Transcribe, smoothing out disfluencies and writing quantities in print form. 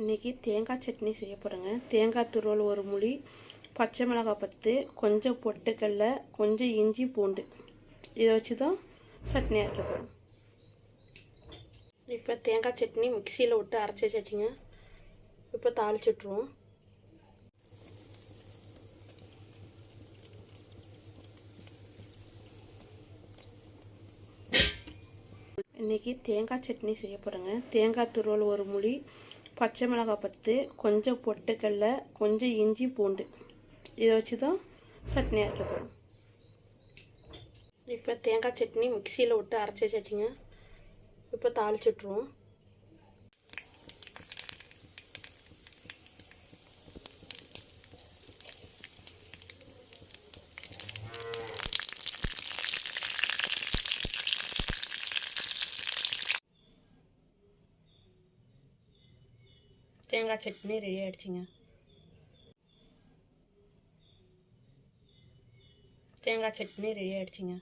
இன்றைக்கி தேங்காய் சட்னி செய்ய போகிறேங்க. தேங்காய் துருவல் ஒரு முழி, பச்சை மிளகாய் 10, கொஞ்சம் பொட்டுக்கடலை, கொஞ்சம் இஞ்சி பூண்டு, இதை வச்சு தான் சட்னி அரைக்க போகிறோம். இப்போ தேங்காய் சட்னி மிக்சியில் விட்டு அரைச்சி வச்சாச்சுங்க. இப்போ தாளிச்சு விட்ருவோம். இன்றைக்கி தேங்காய் சட்னி செய்ய போகிறேங்க. தேங்காய் துருவல் ஒரு முழி, பச்சை மிளகாய் 10, கொஞ்சம் பொட்டுக்கடலை, கொஞ்சம் இஞ்சி பூண்டு, இதை வச்சு தான் சட்னி அரைக்க போகிறோம். இப்போ தேங்காய் சட்னி மிக்சியில் விட்டு அரைச்சி வச்சாச்சுங்க. இப்போ தாளிச்சு விட்ருவோம். தேங்காய் சட்னி ரெடி ஆகிடுச்சிங்க. தேங்காய் சட்னி ரெடி ஆகிடுச்சிங்க.